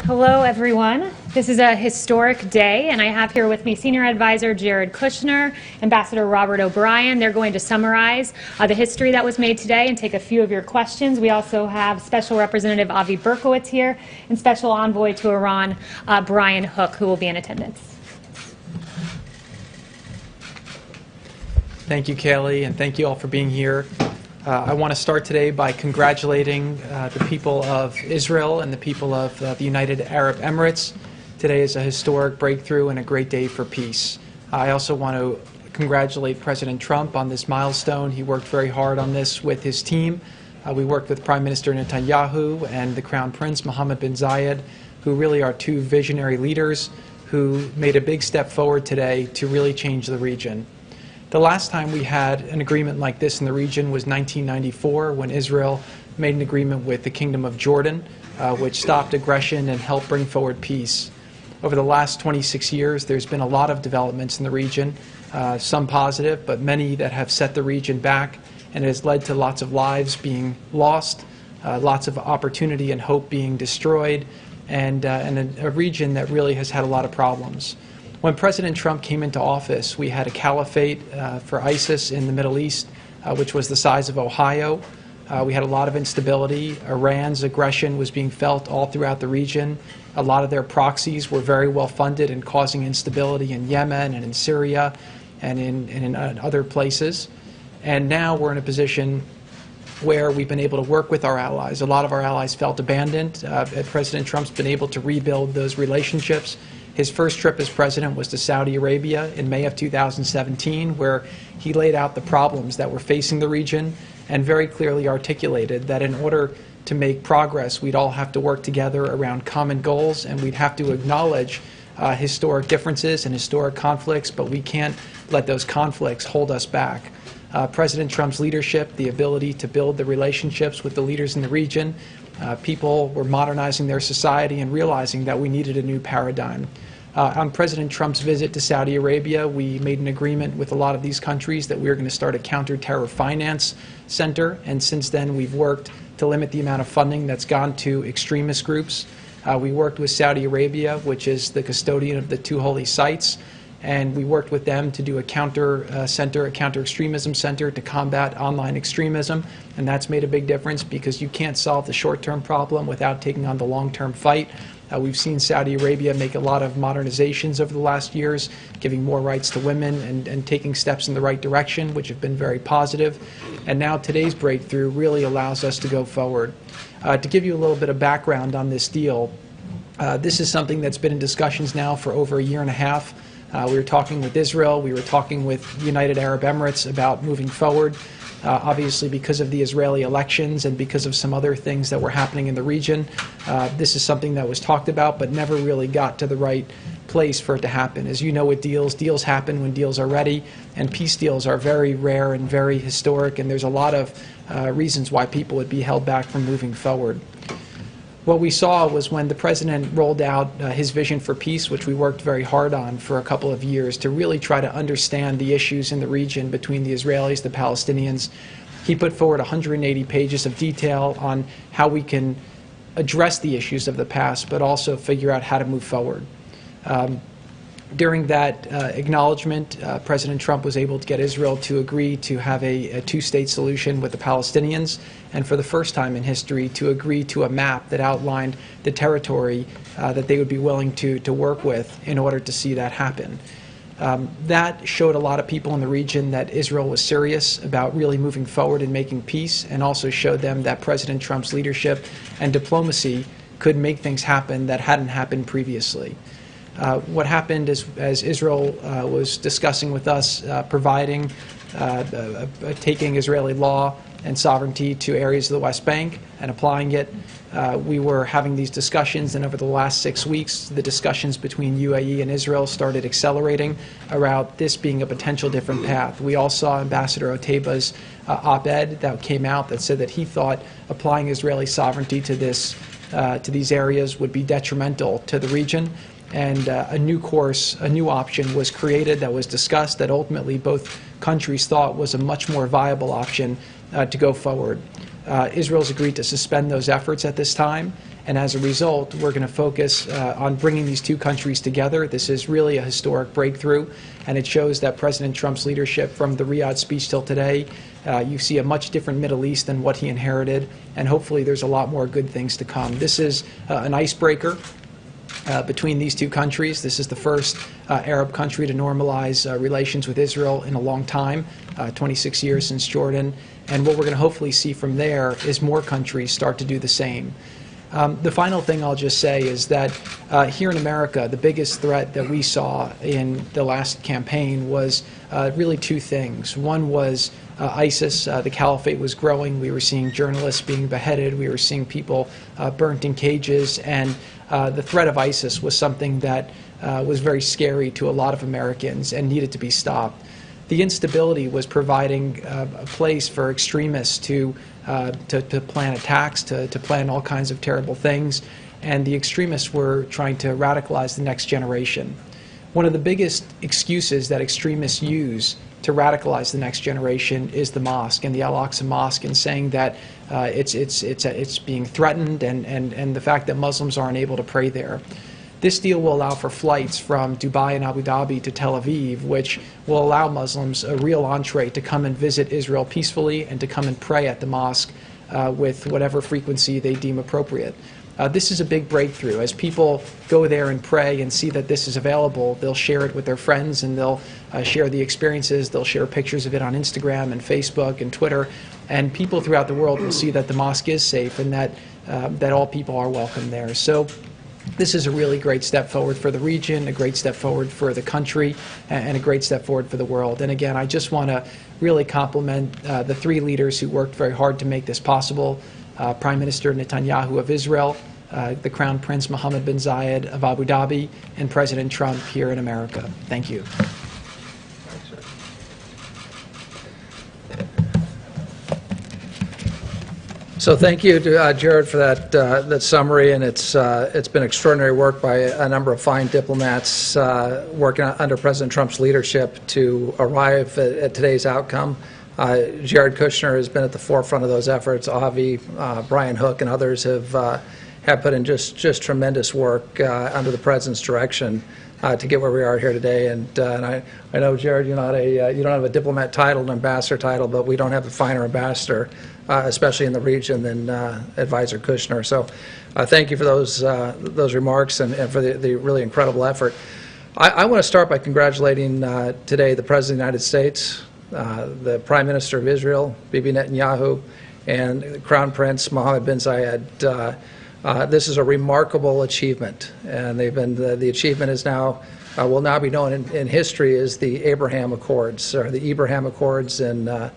Hello, everyone. This is a historic day, and I have here with me Senior Advisor Jared Kushner, Ambassador Robert O'Brien. They're going to summarize the history that was made today and take a few of your questions. We also have Special Representative Avi Berkowitz here and Special Envoy to Iran, Brian Hook, who will be in attendance. Thank you, Kayleigh, and thank you all for being here. I want to start today by congratulating the people of Israel and the people of the United Arab Emirates. Today is a historic breakthrough and a great day for peace. I also want to congratulate President Trump on this milestone. He worked very hard on this with his team. We worked with Prime Minister Netanyahu and the Crown Prince Mohammed bin Zayed, who really are two visionary leaders who made a big step forward today to really change the region. The last time we had an agreement like this in the region was 1994, when Israel made an agreement with the Kingdom of Jordan, which stopped aggression and helped bring forward peace. Over the last 26 years, there's been a lot of developments in the region, some positive, but many that have set the region back, and it has led to lots of lives being lost, lots of opportunity and hope being destroyed, and a region that really has had a lot of problems. When President Trump came into office, we had a caliphate for ISIS in the Middle East, which was the size of Ohio. We had a lot of instability. Iran's aggression was being felt all throughout the region. A lot of their proxies were very well funded and causing instability in Yemen and in Syria and in other places. And now we're in a position where we've been able to work with our allies. A lot of our allies felt abandoned. President Trump's been able to rebuild those relationships. His first trip as president was to Saudi Arabia in May of 2017, where he laid out the problems that were facing the region and very clearly articulated that in order to make progress, we'd all have to work together around common goals, and we'd have to acknowledge historic differences and historic conflicts, but we can't let those conflicts hold us back. President Trump's leadership, the ability to build the relationships with the leaders in the region, people were modernizing their society and realizing that we needed a new paradigm. On President Trump's visit to Saudi Arabia, we made an agreement with a lot of these countries that we were going to start a counter-terror finance center, and since then we've worked to limit the amount of funding that's gone to extremist groups. We worked with Saudi Arabia, which is the custodian of the two holy sites, and we worked with them to do a counter-extremism center to combat online extremism, and that's made a big difference because you can't solve the short-term problem without taking on the long-term fight. We've seen Saudi Arabia make a lot of modernizations over the last years, giving more rights to women and taking steps in the right direction, which have been very positive. And now today's breakthrough really allows us to go forward. To give you a little bit of background on this deal, this is something that's been in discussions now for over a year and a half. We were talking with Israel, we were talking with the United Arab Emirates about moving forward. Obviously, because of the Israeli elections and because of some other things that were happening in the region, this is something that was talked about but never really got to the right place for it to happen. As you know, with deals happen when deals are ready, and peace deals are very rare and very historic, and there's a lot of reasons why people would be held back from moving forward. What we saw was when the president rolled out his vision for peace, which we worked very hard on for a couple of years to really try to understand the issues in the region between the Israelis, the Palestinians. He put forward 180 pages of detail on how we can address the issues of the past, but also figure out how to move forward. During that acknowledgement, President Trump was able to get Israel to agree to have a two-state solution with the Palestinians, and for the first time in history to agree to a map that outlined the territory that they would be willing to work with in order to see that happen. That showed a lot of people in the region that Israel was serious about really moving forward and making peace, and also showed them that President Trump's leadership and diplomacy could make things happen that hadn't happened previously. What happened is, as Israel was discussing with us, providing, taking Israeli law and sovereignty to areas of the West Bank and applying it, we were having these discussions, and over the last 6 weeks, the discussions between UAE and Israel started accelerating around this being a potential different path. We all saw Ambassador Oteba's op-ed that came out that said that he thought applying Israeli sovereignty to these areas would be detrimental to the region. And a new course, a new option was created that was discussed that ultimately both countries thought was a much more viable option to go forward. Israel's agreed to suspend those efforts at this time, and as a result, we're going to focus on bringing these two countries together. This is really a historic breakthrough, and it shows that President Trump's leadership from the Riyadh speech till today, you see a much different Middle East than what he inherited, and hopefully there's a lot more good things to come. This is an icebreaker between these two countries. This is the first Arab country to normalize relations with Israel in a long time, 26 years since Jordan. And what we're going to hopefully see from there is more countries start to do the same. The final thing I'll just say is that here in America, the biggest threat that we saw in the last campaign was really two things. One was ISIS. The caliphate was growing. We were seeing journalists being beheaded. We were seeing people burnt in cages. And the threat of ISIS was something that was very scary to a lot of Americans and needed to be stopped. The instability was providing a place for extremists to plan attacks, to plan all kinds of terrible things, and the extremists were trying to radicalize the next generation. One of the biggest excuses that extremists use to radicalize the next generation is the mosque and the Al-Aqsa Mosque, and saying that it's being threatened, and the fact that Muslims aren't able to pray there. This deal will allow for flights from Dubai and Abu Dhabi to Tel Aviv, which will allow Muslims a real entree to come and visit Israel peacefully and to come and pray at the mosque with whatever frequency they deem appropriate. This is a big breakthrough. As people go there and pray and see that this is available, they'll share it with their friends, and they'll share the experiences. They'll share pictures of it on Instagram and Facebook and Twitter, and people throughout the world will see that the mosque is safe and that all people are welcome there. So this is a really great step forward for the region, a great step forward for the country, and a great step forward for the world. And again, I just want to really compliment the three leaders who worked very hard to make this possible. Prime Minister Netanyahu of Israel, the Crown Prince Mohammed bin Zayed of Abu Dhabi, and President Trump here in America. Thank you. So thank you to Jared for that summary, and it's been extraordinary work by a number of fine diplomats working under President Trump's leadership to arrive at today's outcome. Jared Kushner has been at the forefront of those efforts. Avi, Brian Hook, and others have put in just tremendous work under the President's direction to get where we are here today. And I know, Jared, you don't have a diplomat title, an ambassador title, but we don't have a finer ambassador, especially in the region, than Advisor Kushner. So thank you for those remarks and for the really incredible effort. I want to start by congratulating today the President of the United States, the Prime Minister of Israel, Bibi Netanyahu, and Crown Prince Mohammed bin Zayed. This is a remarkable achievement, and the achievement is now will now be known in history as the Abraham Accords, or the Ibrahim Accords in the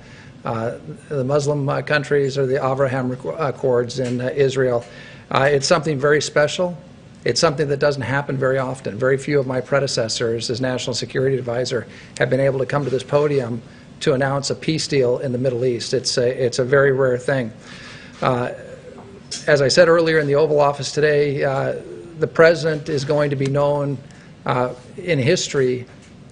Muslim countries, or the Abraham Accords in Israel. It's something very special. It's something that doesn't happen very often. Very few of my predecessors as National Security Advisor have been able to come to this podium to announce a peace deal in the Middle East. It's a very rare thing. As I said earlier in the Oval Office today, the President is going to be known in history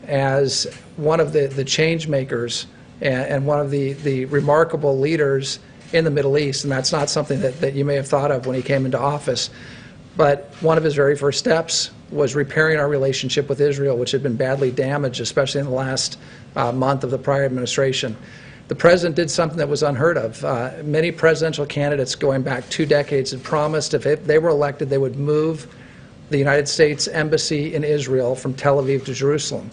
as one of the change makers and one of the remarkable leaders in the Middle East, and that's not something that you may have thought of when he came into office. But one of his very first steps was repairing our relationship with Israel, which had been badly damaged, especially in the last month of the prior administration. The President did something that was unheard of. Many presidential candidates going back 2 decades had promised if they were elected, they would move the United States Embassy in Israel from Tel Aviv to Jerusalem.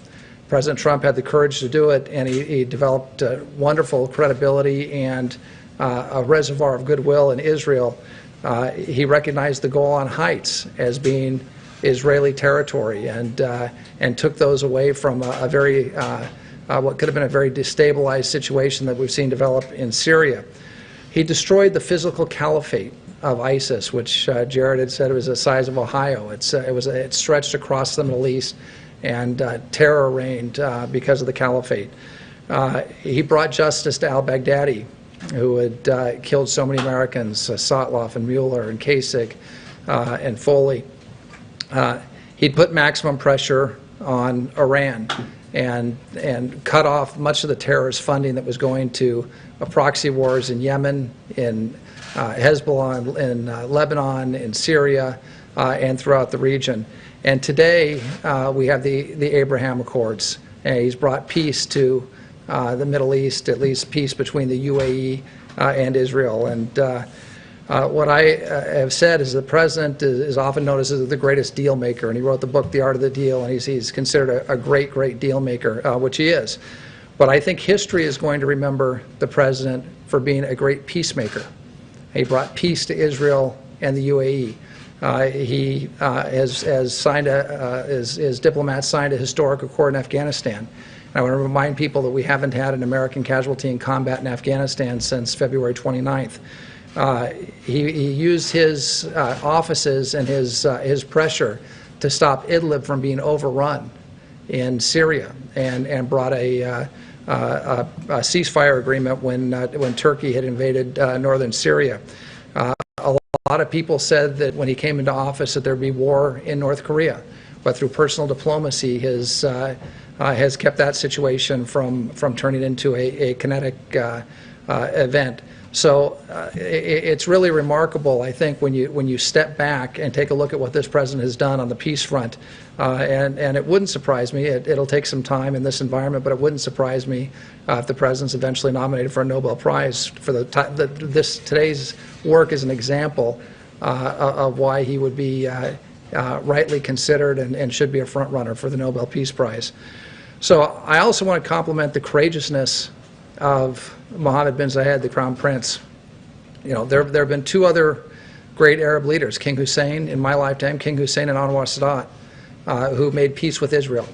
President Trump had the courage to do it, and he developed wonderful credibility and a reservoir of goodwill in Israel. He recognized the Golan Heights as being Israeli territory, and took those away from a very what could have been a very destabilized situation that we've seen develop in Syria. He destroyed the physical caliphate of ISIS, which Jared had said was the size of Ohio. It stretched across the Middle East, and terror reigned because of the caliphate. He brought justice to al-Baghdadi, who had killed so many Americans, Sotloff and Mueller and Kasich and Foley. He put maximum pressure on Iran, and cut off much of the terrorist funding that was going to proxy wars in Yemen, in Hezbollah, in Lebanon, in Syria, and throughout the region. And today we have the Abraham Accords. And he's brought peace to the Middle East, at least peace between the UAE and Israel. And what I have said is the president is often known as the greatest deal maker, and he wrote the book The Art of the Deal, and he's considered a great deal maker, which he is. But I think history is going to remember the president for being a great peacemaker. He brought peace to Israel and the UAE. He has signed his diplomats signed a historic accord in Afghanistan. And I want to remind people that we haven't had an American casualty in combat in Afghanistan since February 29th. He used his offices and his pressure to stop Idlib from being overrun in Syria, and brought a ceasefire agreement when Turkey had invaded northern Syria. A lot of people said that when he came into office that there'd be war in North Korea, but through personal diplomacy has kept that situation from turning into a kinetic event. So it's really remarkable, I think, when you step back and take a look at what this president has done on the peace front. And it wouldn't surprise me. It'll take some time in this environment, but it wouldn't surprise me if the president's eventually nominated for a Nobel Prize. For today's work is an example of why he would be rightly considered and should be a front runner for the Nobel Peace Prize. So I also want to compliment the courageousness of Mohammed bin Zayed, the Crown Prince. You know, there have been two other great Arab leaders, King Hussein in my lifetime, King Hussein and Anwar Sadat, who made peace with Israel.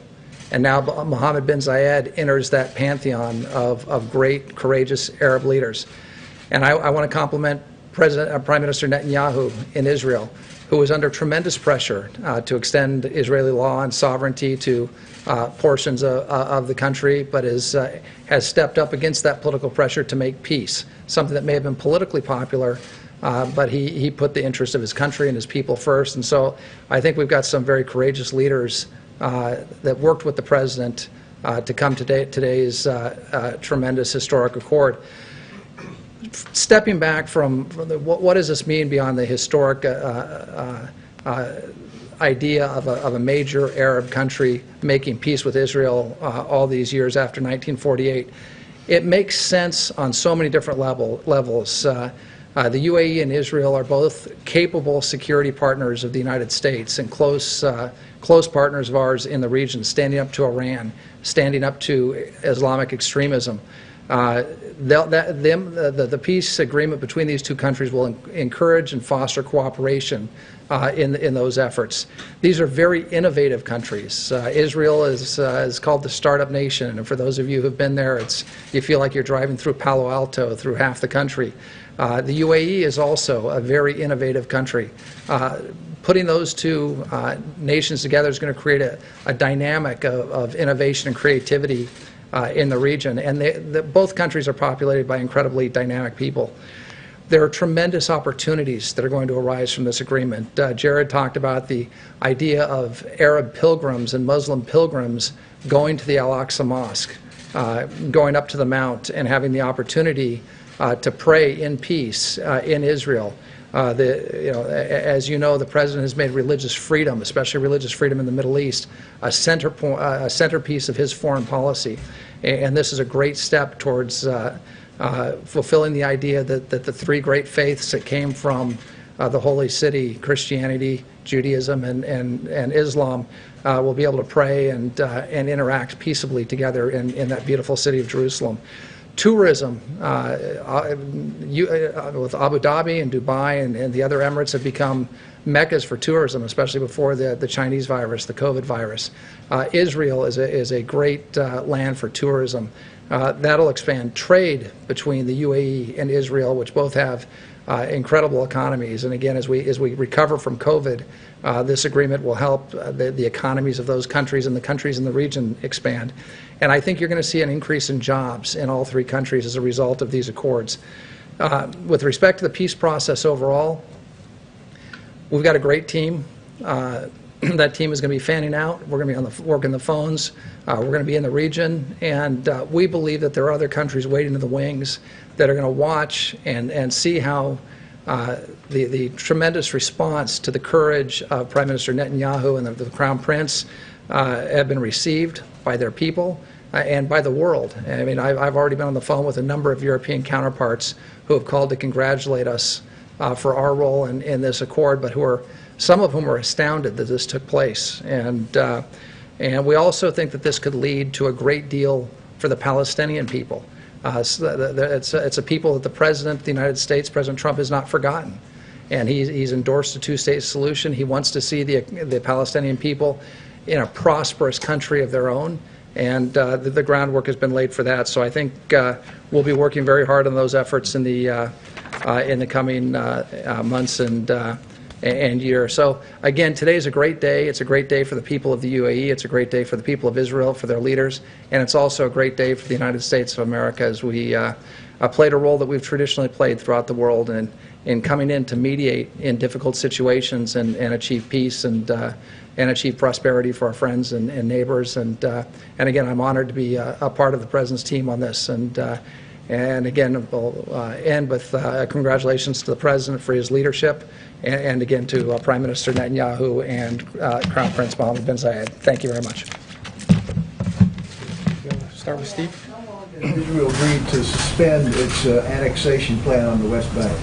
And now Mohammed bin Zayed enters that pantheon of great, courageous Arab leaders. And I want to compliment Prime Minister Netanyahu in Israel, who was under tremendous pressure to extend Israeli law and sovereignty to portions of the country, but has stepped up against that political pressure to make peace, something that may have been politically popular, but he put the interest of his country and his people first. And so I think we've got some very courageous leaders that worked with the president to come to today's tremendous historic accord. Stepping back from what does this mean beyond the historic idea of a major Arab country making peace with Israel all these years after 1948, it makes sense on so many different levels. The UAE and Israel are both capable security partners of the United States and close partners of ours in the region, standing up to Iran, standing up to Islamic extremism. The peace agreement between these two countries will encourage and foster cooperation in those efforts. These are very innovative countries. Israel is called the startup nation, and for those of you who've been there, you feel like you're driving through Palo Alto, through half the country. The UAE is also a very innovative country. Putting those two nations together is going to create a dynamic of innovation and creativity in the region, and both countries are populated by incredibly dynamic people. There are tremendous opportunities that are going to arise from this agreement. Jared talked about the idea of Arab pilgrims and Muslim pilgrims going to the Al-Aqsa Mosque, going up to the Mount and having the opportunity to pray in peace in Israel. As you know, the president has made religious freedom, especially religious freedom in the Middle East, a centerpiece of his foreign policy. And this is a great step towards fulfilling the idea that the three great faiths that came from the Holy City, Christianity, Judaism, and Islam, will be able to pray and interact peaceably together in that beautiful city of Jerusalem. Tourism, with Abu Dhabi and Dubai and the other Emirates have become meccas for tourism, especially before the Chinese virus, the COVID virus. Israel is a great land for tourism. That'll expand trade between the UAE and Israel, which both have incredible economies. And again, as we recover from COVID, this agreement will help the economies of those countries and the countries in the region expand. And I think you're going to see an increase in jobs in all three countries as a result of these accords. With respect to the peace process overall, we've got a great team. That team is going to be fanning out. We're going to be working the phones. We're going to be in the region. And we believe that there are other countries waiting in the wings that are going to watch and see how the tremendous response to the courage of Prime Minister Netanyahu and the Crown Prince have been received by their people and by the world. I mean, I've already been on the phone with a number of European counterparts who have called to congratulate us for our role in this accord, but some of whom are astounded that this took place. And we also think that this could lead to a great deal for the Palestinian people. It's a people that the President of the United States, President Trump, has not forgotten. And he's endorsed a two-state solution. He wants to see the Palestinian people in a prosperous country of their own. And the groundwork has been laid for that. So I think we'll be working very hard on those efforts in the coming months and year. So again, today is a great day. It's a great day for the people of the UAE. It's a great day for the people of Israel, for their leaders. And it's also a great day for the United States of America as we played a role that we've traditionally played throughout the world in coming in to mediate in difficult situations and achieve peace and achieve prosperity for our friends and neighbors. And again, I'm honored to be a part of the President's team on this. And again, we'll end with congratulations to the President for his leadership, and again to Prime Minister Netanyahu and Crown Prince Mohammed bin Zayed. Thank you very much. Start with Steve. Israel agreed to suspend its annexation plan on the West Bank.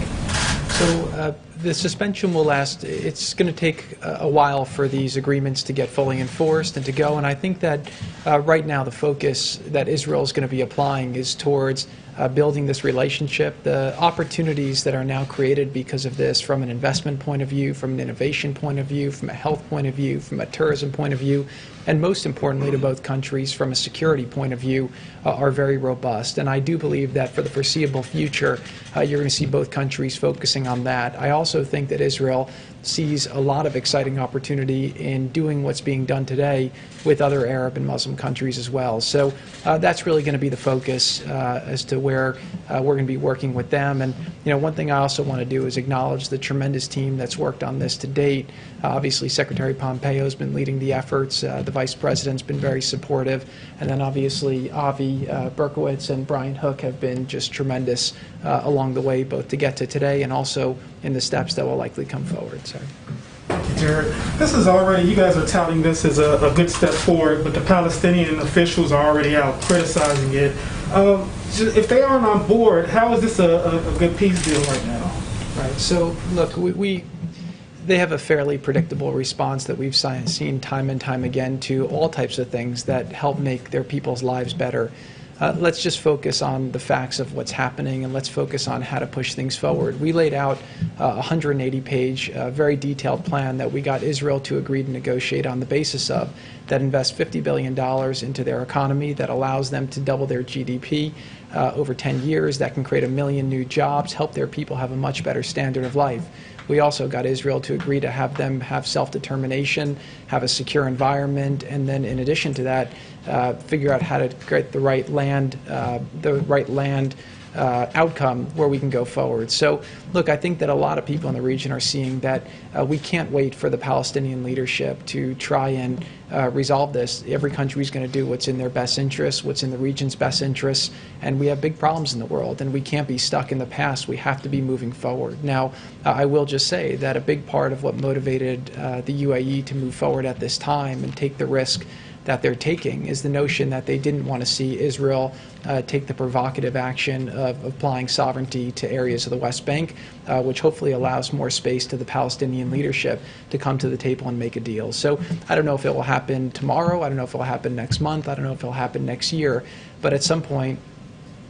So the suspension will last. It's going to take a while for these agreements to get fully enforced and to go. And I think that right now the focus that Israel is going to be applying is towards building this relationship. The opportunities that are now created because of this, from an investment point of view, from an innovation point of view, from a health point of view, from a tourism point of view, and most importantly to both countries from a security point of view, are very robust. And I do believe that for the foreseeable future, you're going to see both countries focusing on that. I also think that Israel sees a lot of exciting opportunity in doing what's being done today with other Arab and Muslim countries as well. So that's really going to be the focus as to where we're going to be working with them. And one thing I also want to do is acknowledge the tremendous team that's worked on this to date. Obviously, Secretary Pompeo has been leading the efforts. The Vice President's been very supportive. And then obviously Avi Berkowitz and Brian Hook have been just tremendous along the way, both to get to today and also in the steps that will likely come forward. So. Thank you, Jared. This is already, you guys are touting this as a good step forward, but the Palestinian officials are already out criticizing it. If they aren't on board, how is this a good peace deal right now? Right. So, look, they have a fairly predictable response that we've seen time and time again to all types of things that help make their people's lives better. Let's just focus on the facts of what's happening, and let's focus on how to push things forward. We laid out a 180-page, very detailed plan that we got Israel to agree to negotiate on the basis of, that invests $50 billion into their economy, that allows them to double their GDP over 10 years, that can create 1 million new jobs, help their people have a much better standard of life. We also got Israel to agree to have them have self-determination, have a secure environment, and then in addition to that, figure out how to create the right land outcome where we can go forward. So, look, I think that a lot of people in the region are seeing that we can't wait for the Palestinian leadership to try and resolve this. Every country is going to do what's in their best interests, what's in the region's best interests, and we have big problems in the world, and we can't be stuck in the past. We have to be moving forward. Now, I will just say that a big part of what motivated the UAE to move forward at this time and take the risk that they're taking is the notion that they didn't want to see Israel take the provocative action of applying sovereignty to areas of the West Bank, which hopefully allows more space to the Palestinian leadership to come to the table and make a deal. So I don't know if it will happen tomorrow. I don't know if it will happen next month. I don't know if it will happen next year. But at some point,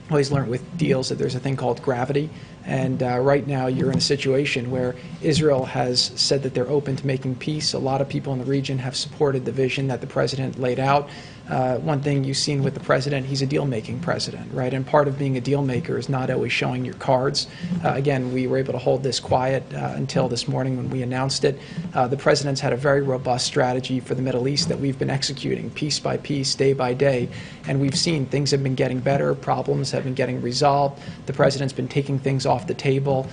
I always learned with deals that there's a thing called gravity. And right now you're in a situation where Israel has said that they're open to making peace. A lot of people in the region have supported the vision that the president laid out. One thing you've seen with the president, he's a deal-making president, right? And part of being a deal-maker is not always showing your cards. Again, we were able to hold this quiet until this morning when we announced it. The president's had a very robust strategy for the Middle East that we've been executing piece by piece, day by day. And we've seen things have been getting better, problems have been getting resolved. The president's been taking things off the table.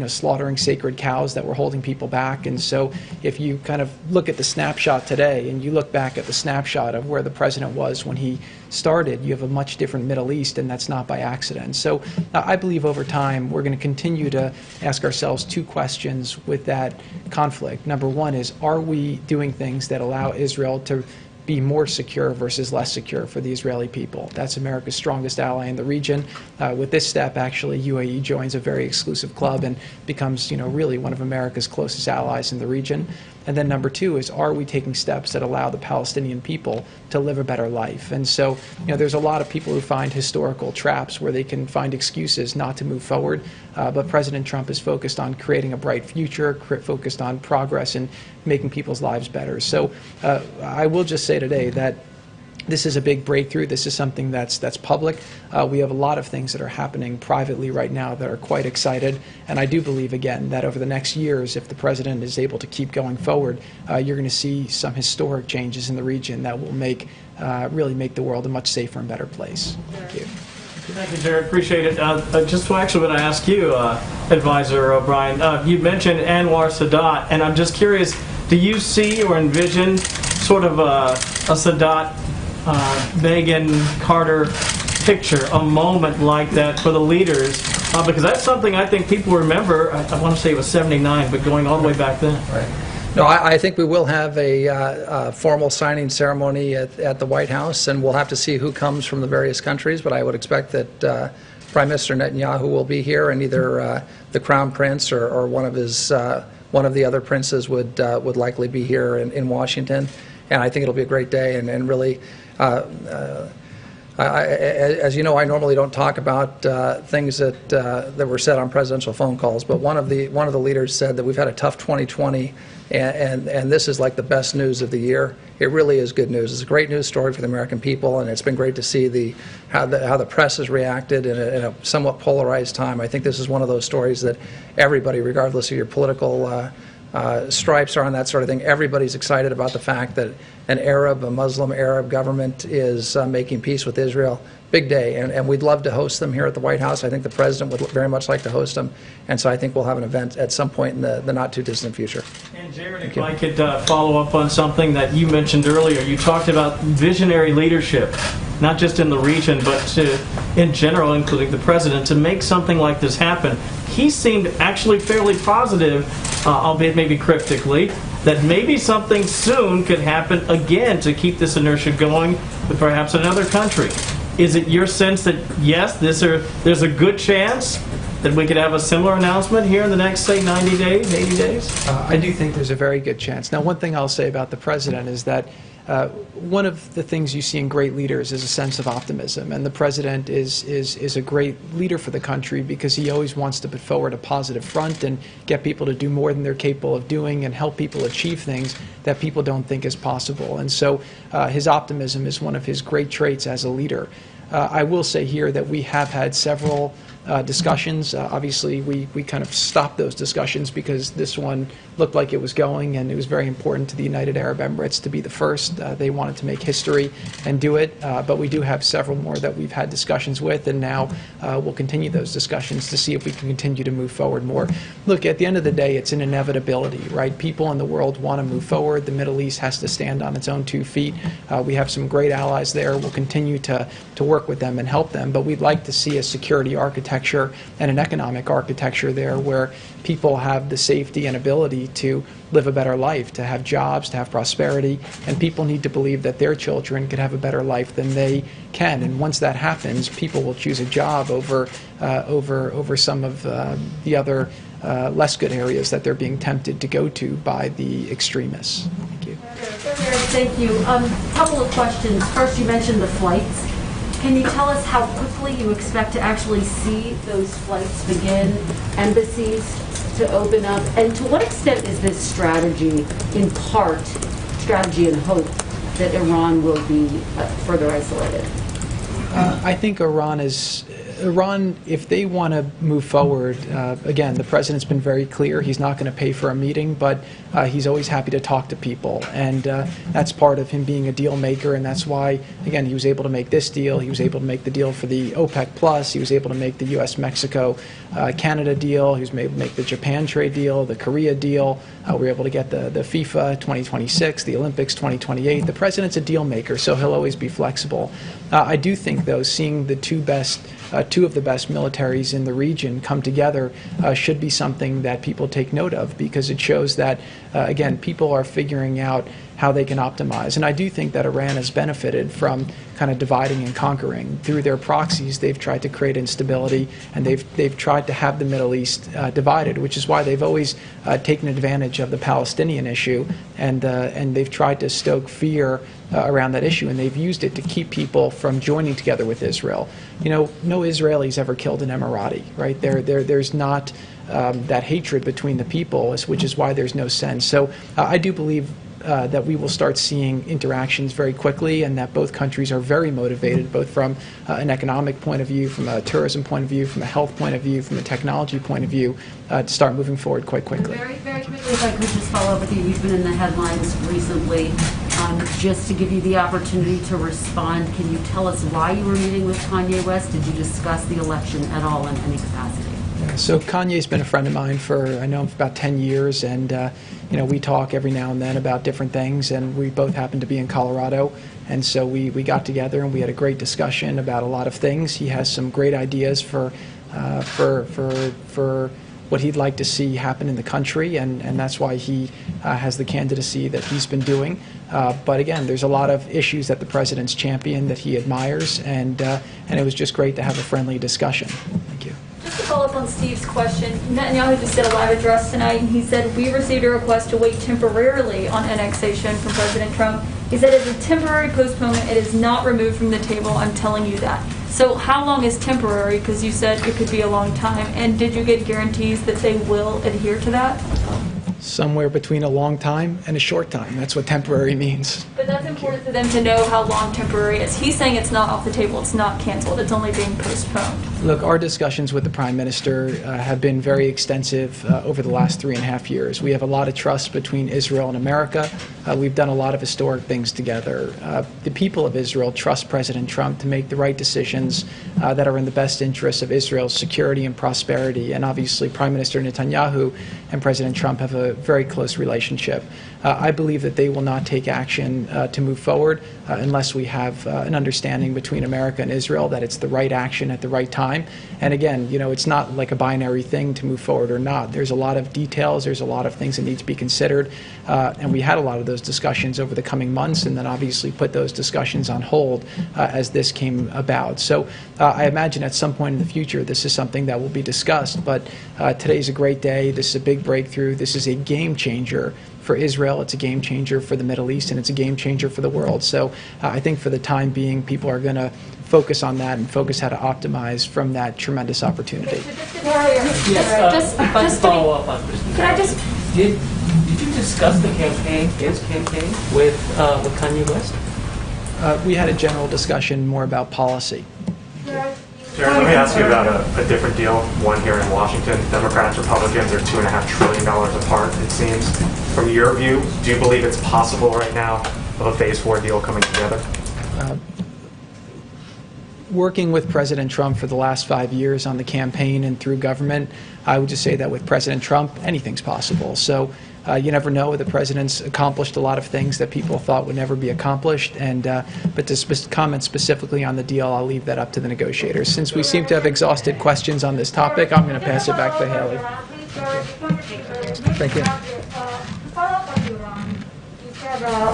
slaughtering sacred cows that were holding people back. And so if you kind of look at the snapshot today and you look back at the snapshot of where the president was when he started, you have a much different Middle East, and that's not by accident. So I believe over time we're going to continue to ask ourselves two questions with that conflict. Number one is, are we doing things that allow Israel to be more secure versus less secure for the Israeli people? That's America's strongest ally in the region. With this step, actually, UAE joins a very exclusive club and becomes, really one of America's closest allies in the region. And then number two is, are we taking steps that allow the Palestinian people to live a better life? And so, there's a lot of people who find historical traps where they can find excuses not to move forward. But President Trump is focused on creating a bright future, focused on progress and making people's lives better. So I will just say today that this is a big breakthrough. This is something that's public. We have a lot of things that are happening privately right now that are quite excited. And I do believe, again, that over the next years, if the president is able to keep going forward, you're going to see some historic changes in the region that will really make the world a much safer and better place. Thank you. Thank you, Jared. Appreciate it. Just actually want to ask you, Advisor O'Brien, you mentioned Anwar Sadat, and I'm just curious, do you see or envision sort of a Sadat, Reagan, Carter picture, a moment like that for the leaders? Because that's something I think people remember. I want to say it was 79, but going all the way back then. Right. No, I think we will have a formal signing ceremony at the White House, and we'll have to see who comes from the various countries, but I would expect that Prime Minister Netanyahu will be here, and either the Crown Prince or one of the other princes would likely be here in Washington. And I think it'll be a great day, and really, as you know, I normally don't talk about things that were said on presidential phone calls, but one of the leaders said that we've had a tough 2020, and this is like the best news of the year. It really is good news. It's a great news story for the American people, and it's been great to see how the press has reacted in a somewhat polarized time. I think this is one of those stories that everybody, regardless of your political stripes on that sort of thing, everybody's excited about the fact that a Muslim Arab government is making peace with Israel. Big day, and we'd love to host them here at the White House. I think the president would very much like to host them, and so I think we'll have an event at some point in the not-too-distant future. And Jared, if I could follow up on something that you mentioned earlier. You talked about visionary leadership, not just in the region, but in general, including the president, to make something like this happen. He seemed actually fairly positive, albeit maybe cryptically, that maybe something soon could happen again to keep this inertia going with perhaps another country. Is it your sense that, yes, there's a good chance that we could have a similar announcement here in the next, say, 90 days, 80 days? I do think there's a very good chance. Now, one thing I'll say about the president is that one of the things you see in great leaders is a sense of optimism, and the president is a great leader for the country because he always wants to put forward a positive front and get people to do more than they're capable of doing and help people achieve things that people don't think is possible. And so his optimism is one of his great traits as a leader. I will say here that we have had several discussions. Obviously, we kind of stopped those discussions because this one looked like it was going, and it was very important to the United Arab Emirates to be the first. They wanted to make history and do it, but we do have several more that we've had discussions with, and now we'll continue those discussions to see if we can continue to move forward more. Look, at the end of the day, it's an inevitability, right? People in the world want to move forward. The Middle East has to stand on its own 2 feet. We have some great allies there. We'll continue to work with them and help them, but we'd like to see a security architecture and an economic architecture there where people have the safety and ability to live a better life, to have jobs, to have prosperity, and people need to believe that their children could have a better life than they can. And once that happens, people will choose a job over some of the other less good areas that they're being tempted to go to by the extremists. Thank you. Thank you. A couple of questions. First, you mentioned the flights. Can you tell us how quickly you expect to actually see those flights begin, embassies to open up, and to what extent is this strategy, in part, strategy and hope that Iran will be further isolated? I think Iran is Iran, if they want to move forward, again, the president's been very clear. He's not going to pay for a meeting, but he's always happy to talk to people. And that's part of him being a deal maker, and that's why, again, he was able to make this deal. He was able to make the deal for the OPEC Plus. He was able to make the U.S.-Mexico-Canada deal. He was able to make the Japan trade deal, the Korea deal. We were able to get the FIFA 2026, the Olympics 2028. The president's a deal maker, so he'll always be flexible. I do think, though, seeing the two of the best militaries in the region come together should be something that people take note of, because it shows that, again, people are figuring out how they can optimize. And I do think that Iran has benefited from kind of dividing and conquering. Through their proxies, they've tried to create instability, and they've tried to have the Middle East divided, which is why they've always taken advantage of the Palestinian issue, and they've tried to stoke fear around that issue, and they've used it to keep people from joining together with Israel. You know, no Israelis ever killed an Emirati, right? There's not that hatred between the people, which is why there's no sense. So I do believe that we will start seeing interactions very quickly, and that both countries are very motivated, both from an economic point of view, from a tourism point of view, from a health point of view, from a technology point of view, to start moving forward quite quickly. Very, very quickly, if I could just follow up with you. You've been in the headlines recently. Just to give you the opportunity to respond, can you tell us why you were meeting with Kanye West? Did you discuss the election at all in any capacity? So Kanye's been a friend of mine I know him for about 10 years, and you know, we talk every now and then about different things, and we both happen to be in Colorado, and so we got together and we had a great discussion about a lot of things. He has some great ideas for what he'd like to see happen in the country, and that's why he has the candidacy that he's been doing. But again, there's a lot of issues that the president's championed that he admires, and it was just great to have a friendly discussion. Thank you. Just to follow up on Steve's question, Netanyahu just did a live address tonight, and he said, we received a request to wait temporarily on annexation from President Trump. He said it's a temporary postponement. It is not removed from the table. I'm telling you that. So how long is temporary? Because you said it could be a long time. And did you get guarantees that they will adhere to that? Somewhere between a long time and a short time. That's what temporary means. But that's important for them to know how long temporary is. He's saying it's not off the table, it's not canceled, it's only being postponed. Look, our discussions with the Prime Minister have been very extensive over the last 3.5 years. We have a lot of trust between Israel and America. We've done a lot of historic things together. The people of Israel trust President Trump to make the right decisions that are in the best interests of Israel's security and prosperity. And obviously, Prime Minister Netanyahu and President Trump have a very close relationship. I believe that they will not take action to move forward unless we have an understanding between America and Israel that it's the right action at the right time. And again, you know, it's not like a binary thing to move forward or not. There's a lot of details, there's a lot of things that need to be considered, and we had a lot of those discussions over the coming months, and then obviously put those discussions on hold as this came about. So I imagine at some point in the future this is something that will be discussed, but today's a great day. This is a big breakthrough. This is a game changer for Israel, it's a game changer for the Middle East, and it's a game changer for the world. So I think for the time being, people are going to focus on that and focus how to optimize from that tremendous opportunity. Yes, If I could follow up on this. Can I just... Did you discuss the campaign, his campaign, with Kanye West? We had a general discussion more about policy. Jared, let me ask you about a different deal, one here in Washington. Democrats, Republicans are $2.5 trillion apart, it seems. From your view, do you believe it's possible right now of a phase 4 deal coming together? Working with President Trump for the last 5 years on the campaign and through government, I would just say that with President Trump, anything's possible. So you never know. The president's accomplished a lot of things that people thought would never be accomplished. And but to comment specifically on the deal, I'll leave that up to the negotiators. Since we seem to have exhausted questions on this topic, I'm going to pass it back to Haley. Thank you.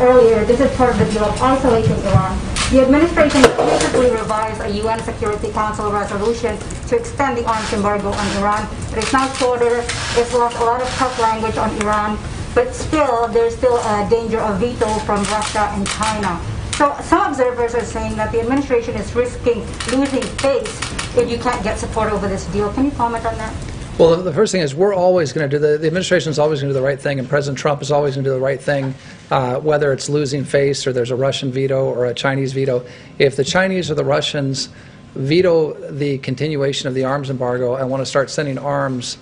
Earlier, this is part of the deal of isolating Iran. The administration recently revised a UN Security Council resolution to extend the arms embargo on Iran. It is now shorter. It's lost a lot of tough language on Iran, but still, there's still a danger of veto from Russia and China. So some observers are saying that the administration is risking losing face if you can't get support over this deal. Can you comment on that? Well, the first thing is we're always going to do the administration is always going to do the right thing, and President Trump is always going to do the right thing, whether it's losing face or there's a Russian veto or a Chinese veto. If the Chinese or the Russians veto the continuation of the arms embargo and want to start sending arms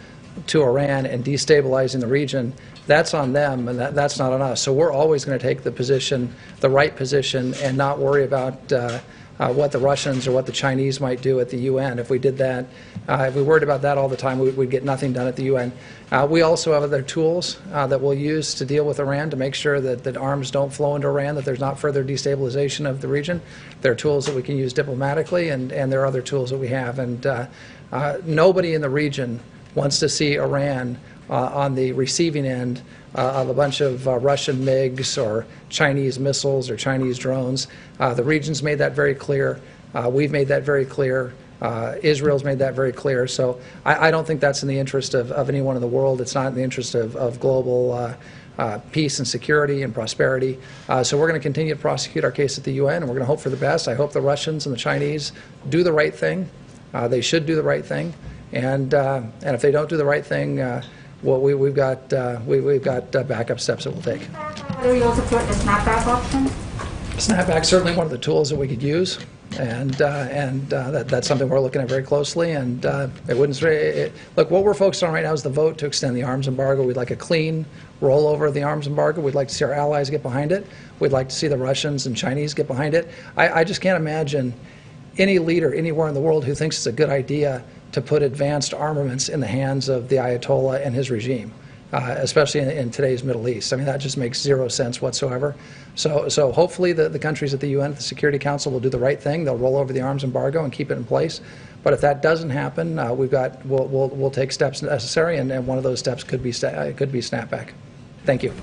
to Iran and destabilizing the region, that's on them, and that's not on us. So we're always going to take the position, the right position, and not worry about what the Russians or what the Chinese might do at the UN. If we did that, if we worried about that all the time, we'd get nothing done at the UN. We also have other tools that we'll use to deal with Iran to make sure that arms don't flow into Iran, that there's not further destabilization of the region. There are tools that we can use diplomatically, and there are other tools that we have. And nobody in the region wants to see Iran on the receiving end of a bunch of Russian MiGs or Chinese missiles or Chinese drones. The region's made that very clear. We've made that very clear. Israel's made that very clear. So I don't think that's in the interest of anyone in the world. It's not in the interest of global peace and security and prosperity. So we're going to continue to prosecute our case at the UN, and we're going to hope for the best. I hope the Russians and the Chinese do the right thing. They should do the right thing. And if they don't do the right thing, well, we've got backup steps that we'll take. Whether you also support the snapback option? Snapback's certainly one of the tools that we could use, and that's something we're looking at very closely. And it wouldn't look. What we're focused on right now is the vote to extend the arms embargo. We'd like a clean rollover of the arms embargo. We'd like to see our allies get behind it. We'd like to see the Russians and Chinese get behind it. I just can't imagine any leader anywhere in the world who thinks it's a good idea to put advanced armaments in the hands of the Ayatollah and his regime, especially in today's Middle East. I mean, that just makes zero sense whatsoever. So hopefully the countries at the UN, the Security Council, will do the right thing. They'll roll over the arms embargo and keep it in place. But if that doesn't happen, we'll take steps necessary, and one of those steps could be snapback. Thank you.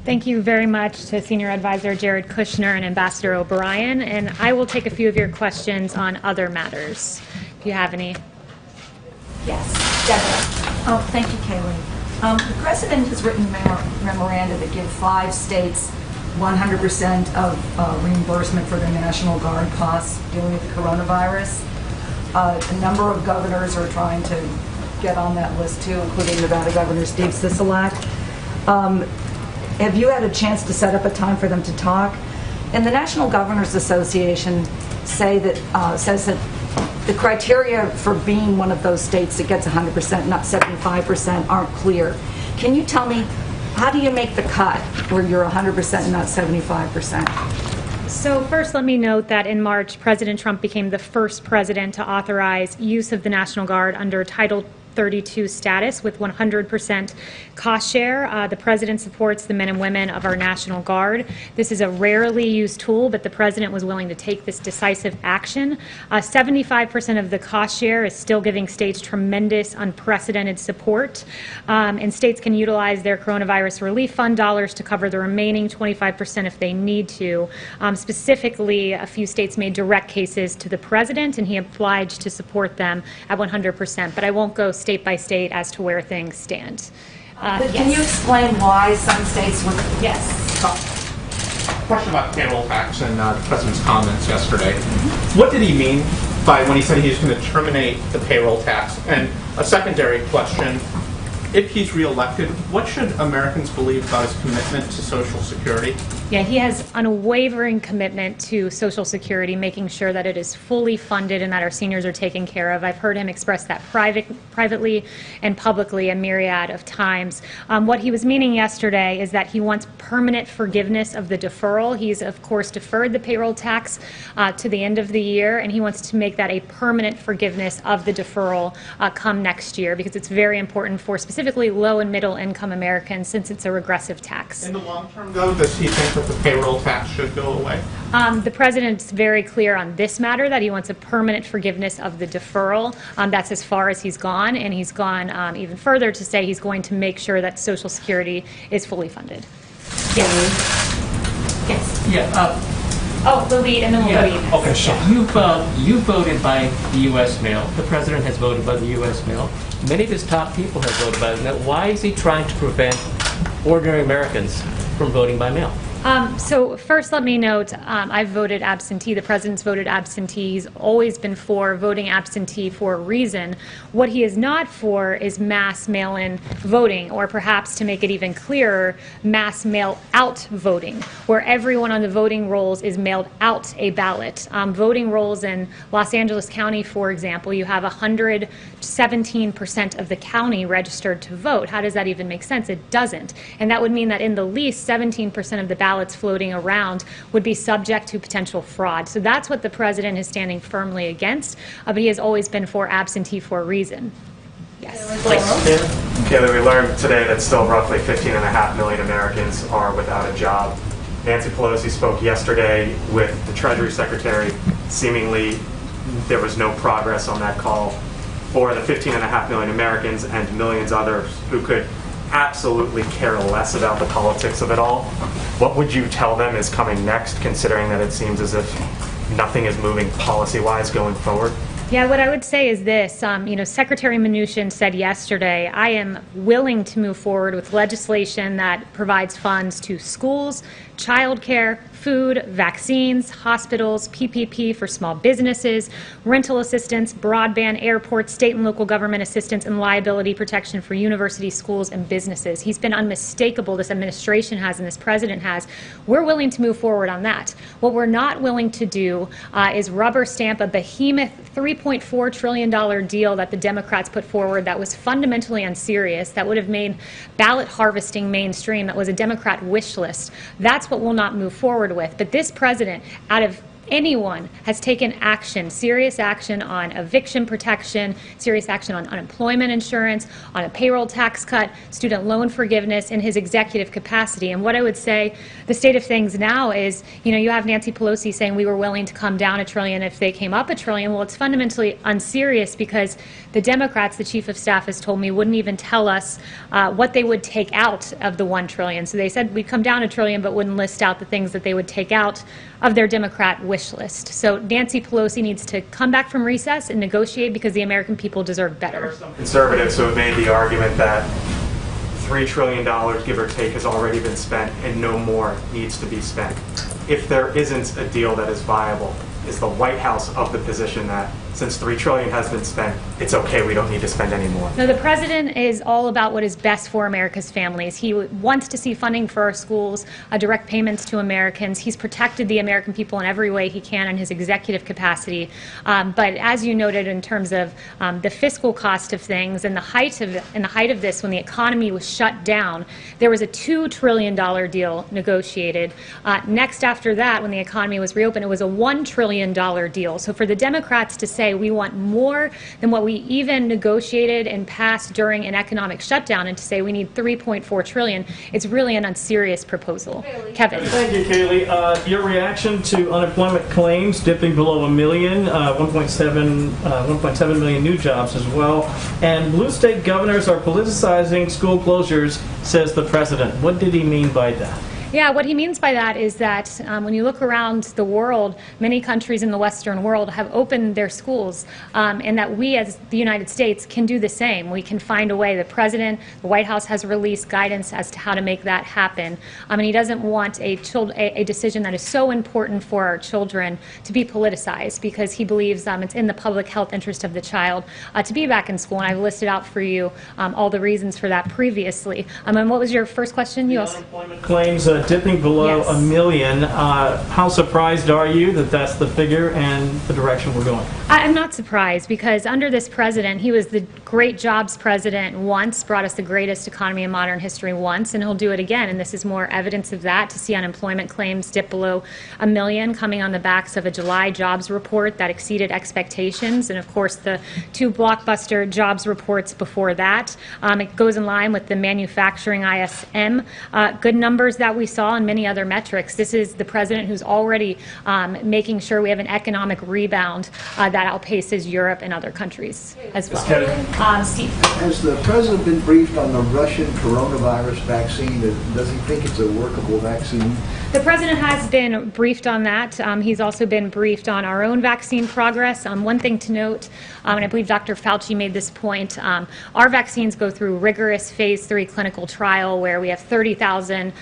Thank you very much to Senior Advisor Jared Kushner and Ambassador O'Brien. And I will take a few of your questions on other matters, if you have any. Yes, Deborah. Oh, thank you, Kayleigh. The President has written memoranda that give 5 states 100% of reimbursement for their National Guard costs dealing with the coronavirus. A number of governors are trying to get on that list, too, including Nevada Governor Steve Sisolak. Have you had a chance to set up a time for them to talk? And the National Governors Association says that the criteria for being one of those states that gets 100%, not 75%, aren't clear. Can you tell me, how do you make the cut where you're 100% and not 75%? So first, let me note that in March, President Trump became the first president to authorize use of the National Guard under Title 32 status with 100% cost share. The President supports the men and women of our National Guard. This is a rarely used tool, but the President was willing to take this decisive action. 75% of the cost share is still giving states tremendous, unprecedented support, and states can utilize their coronavirus relief fund dollars to cover the remaining 25% if they need to. Specifically, a few states made direct cases to the President, and he obliged to support them at 100%, but I won't go state by state as to where things stand. Can you explain why some states would? Yes. Question about payroll tax and the President's comments yesterday. What did he mean by when he said he was going to terminate the payroll tax? And a secondary question, if he's reelected, what should Americans believe about his commitment to Social Security? Yeah, he has unwavering commitment to Social Security, making sure that it is fully funded and that our seniors are taken care of. I've heard him express that privately and publicly a myriad of times. What he was meaning yesterday is that he wants permanent forgiveness of the deferral. He's, of course, deferred the payroll tax to the end of the year, and he wants to make that a permanent forgiveness of the deferral come next year, because it's very important for specifically low and middle income Americans, since it's a regressive tax. In the long term, though, does he think that the payroll tax should go away? The President's very clear on this matter that he wants a permanent forgiveness of the deferral. That's as far as he's gone, and he's gone even further to say he's going to make sure that Social Security is fully funded. Yes. Yes. Yeah. Oh, the lead, and then we'll lead. Okay, so you voted by the U.S. mail. The President has voted by the U.S. mail. Many of his top people have voted by mail. Why is he trying to prevent ordinary Americans from voting by mail? So first, let me note, I've voted absentee. The president's voted absentee. He's always been for voting absentee for a reason. What he is not for is mass mail-in voting, or perhaps, to make it even clearer, mass mail-out voting, where everyone on the voting rolls is mailed out a ballot. Voting rolls in Los Angeles County, for example, you have 117% of the county registered to vote. How does that even make sense? It doesn't. And that would mean that in the least, 17% of the ballots floating around would be subject to potential fraud. So that's what the president is standing firmly against, but he has always been for absentee for a reason. Yes. Kayleigh, we learned today that still roughly 15.5 million Americans are without a job. Nancy Pelosi spoke yesterday with the Treasury Secretary. Seemingly, there was no progress on that call for the 15.5 million Americans and millions others who could absolutely care less about the politics of it all. What would you tell them is coming next, considering that it seems as if nothing is moving policy-wise going forward? Yeah, what I would say is this. Secretary Mnuchin said yesterday, I am willing to move forward with legislation that provides funds to schools, childcare, food, vaccines, hospitals, PPP for small businesses, rental assistance, broadband, airports, state and local government assistance, and liability protection for universities, schools, and businesses. He's been unmistakable, this administration has and this president has. We're willing to move forward on that. What we're not willing to do is rubber stamp a behemoth $3.4 trillion deal that the Democrats put forward that was fundamentally unserious, that would have made ballot harvesting mainstream, that was a Democrat wish list. That's what we'll not move forward with. But this president, out of anyone, has taken action, serious action on eviction protection, serious action on unemployment insurance, on a payroll tax cut, student loan forgiveness in his executive capacity. And what I would say, the state of things now is, you have Nancy Pelosi saying we were willing to come down $1 trillion if they came up $1 trillion. Well, it's fundamentally unserious because the Democrats, the chief of staff has told me, wouldn't even tell us what they would take out of the $1 trillion. So they said we'd come down $1 trillion but wouldn't list out the things that they would take out of their Democrat wish list. So Nancy Pelosi needs to come back from recess and negotiate because the American people deserve better. There are some conservatives who have made the argument that $3 trillion, give or take, has already been spent and no more needs to be spent. If there isn't a deal that is viable, is the White House of the position that since $3 trillion has been spent, it's okay, we don't need to spend any more? No, the president is all about what is best for America's families. He wants to see funding for our schools, direct payments to Americans. He's protected the American people in every way he can in his executive capacity. But as you noted, in terms of the fiscal cost of things and the height of this, when the economy was shut down, there was a $2 trillion deal negotiated. Next after that, when the economy was reopened, it was a $1 trillion deal. So for the Democrats to say we want more than what we even negotiated and passed during an economic shutdown, and to say we need $3.4 trillion, it's really an unserious proposal. Kevin. Thank you, Kayleigh. Your reaction to unemployment claims dipping below 1 million, 1.7 million new jobs as well, and blue state governors are politicizing school closures, says the president. What did he mean by that? Yeah, what he means by that is that when you look around the world, many countries in the Western world have opened their schools, and that we as the United States can do the same. We can find a way. The President, the White House has released guidance as to how to make that happen. And he doesn't want a decision that is so important for our children to be politicized, because he believes it's in the public health interest of the child to be back in school. And I've listed out for you all the reasons for that previously. And what was your first question? You also unemployment claims dipping below Yes. 1 million. How surprised are you that that's the figure and the direction we're going? I'm not surprised, because under this president, he was the great jobs president once, brought us the greatest economy in modern history once, and he'll do it again. And this is more evidence of that, to see unemployment claims dip below 1 million, coming on the backs of a July jobs report that exceeded expectations, and of course the 2 blockbuster jobs reports before that. It goes in line with the manufacturing ISM good numbers that we saw, and many other metrics. This is the president who's already making sure we have an economic rebound that outpaces Europe and other countries as well. Steve. Has the president been briefed on the Russian coronavirus vaccine? Does he think it's a workable vaccine? The president has been briefed on that. He's also been briefed on our own vaccine progress. One thing to note, and I believe Dr. Fauci made this point, our vaccines go through rigorous phase 3 clinical trial where we have 30,000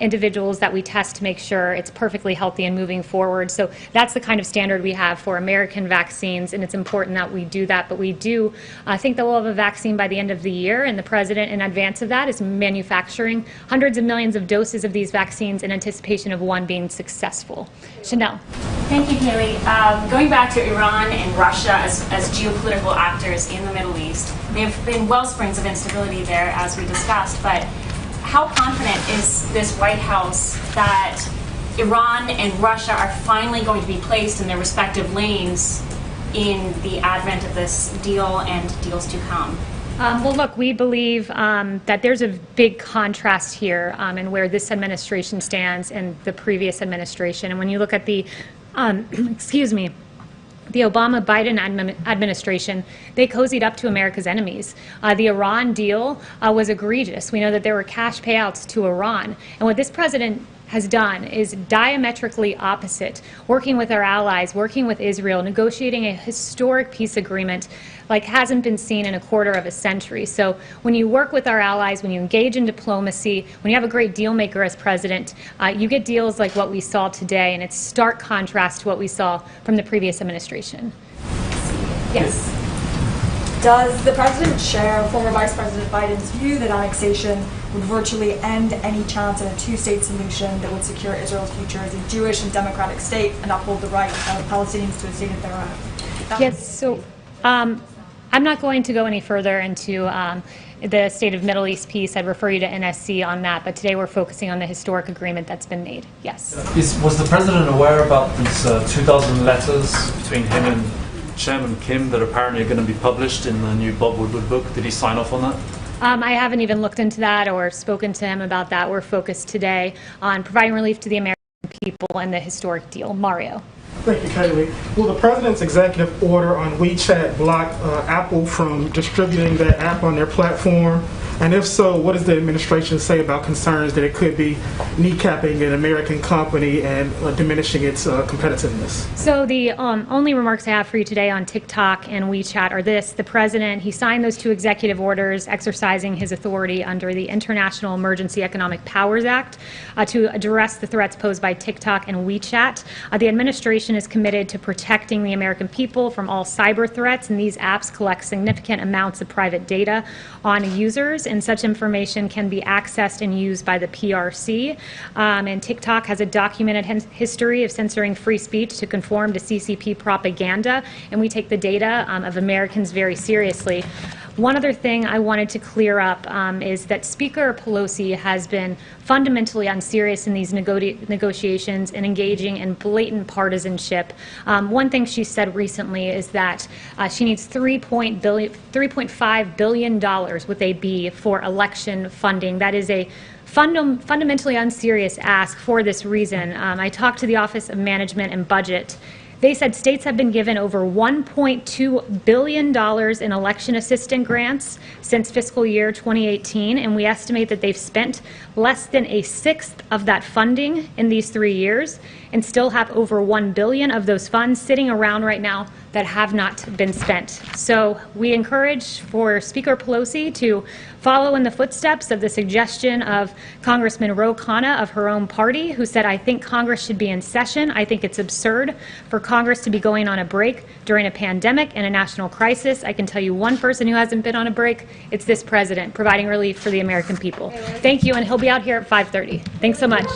individuals that we test to make sure it's perfectly healthy and moving forward. So that's the kind of standard we have for American vaccines, and it's important that we do that. But we do think that we'll have a vaccine by the end of the year, and the President, in advance of that, is manufacturing hundreds of millions of doses of these vaccines in anticipation of one being successful. Chanel. Thank you, Kayleigh. Going back to Iran and Russia as geopolitical actors in the Middle East, they've been wellsprings of instability there, as we discussed, but how confident is this White House that Iran and Russia are finally going to be placed in their respective lanes in the advent of this deal and deals to come? Well, look, we believe that there's a big contrast here in where this administration stands and the previous administration. And when you look at the, the Obama-Biden administration, they cozied up to America's enemies. The Iran deal was egregious. We know that there were cash payouts to Iran. And what this president has done is diametrically opposite, working with our allies, working with Israel, negotiating a historic peace agreement like hasn't been seen in a quarter of a century. So when you work with our allies, when you engage in diplomacy, when you have a great deal maker as president, you get deals like what we saw today, and it's stark contrast to what we saw from the previous administration. Yes. Does the President share former Vice President Biden's view that annexation would virtually end any chance of a two-state solution that would secure Israel's future as a Jewish and democratic state and uphold the right of Palestinians to a state of their own? Yes, so I'm not going to go any further into the state of Middle East peace. I'd refer you to NSC on that, but today we're focusing on the historic agreement that's been made. Yes. Was the President aware about these 2,000 letters between him and Chairman Kim that apparently are going to be published in the new Bob Woodward book? Did he sign off on that? I haven't even looked into that or spoken to him about that. We're focused today on providing relief to the American people and the historic deal. Mario. Thank you, Kayleigh. Will the President's executive order on WeChat block Apple from distributing that app on their platform? And if so, what does the administration say about concerns that it could be kneecapping an American company and diminishing its competitiveness? So the only remarks I have for you today on TikTok and WeChat are this. The President, he signed those two executive orders exercising his authority under the International Emergency Economic Powers Act to address the threats posed by TikTok and WeChat. The administration is committed to protecting the American people from all cyber threats, and these apps collect significant amounts of private data on users, and such information can be accessed and used by the PRC. And TikTok has a documented history of censoring free speech to conform to CCP propaganda, and we take the data of Americans very seriously. One other thing I wanted to clear up is that Speaker Pelosi has been fundamentally unserious in these negotiations and engaging in blatant partisanship. One thing she said recently is that she needs $3.5 billion with a B for election funding. That is a fundamentally unserious ask for this reason. I talked to the Office of Management and Budget. They said states have been given over $1.2 billion in election assistance grants since fiscal year 2018, and we estimate that they've spent less than a sixth of that funding in these 3 years, and still have over $1 billion of those funds sitting around right now that have not been spent. So we encourage for Speaker Pelosi to follow in the footsteps of the suggestion of Congressman Ro Khanna of her own party, who said, I think Congress should be in session. I think it's absurd for Congress to be going on a break during a pandemic and a national crisis. I can tell you one person who hasn't been on a break. It's this president, providing relief for the American people. Thank you, and he'll be out here at 5:30. Thanks so much.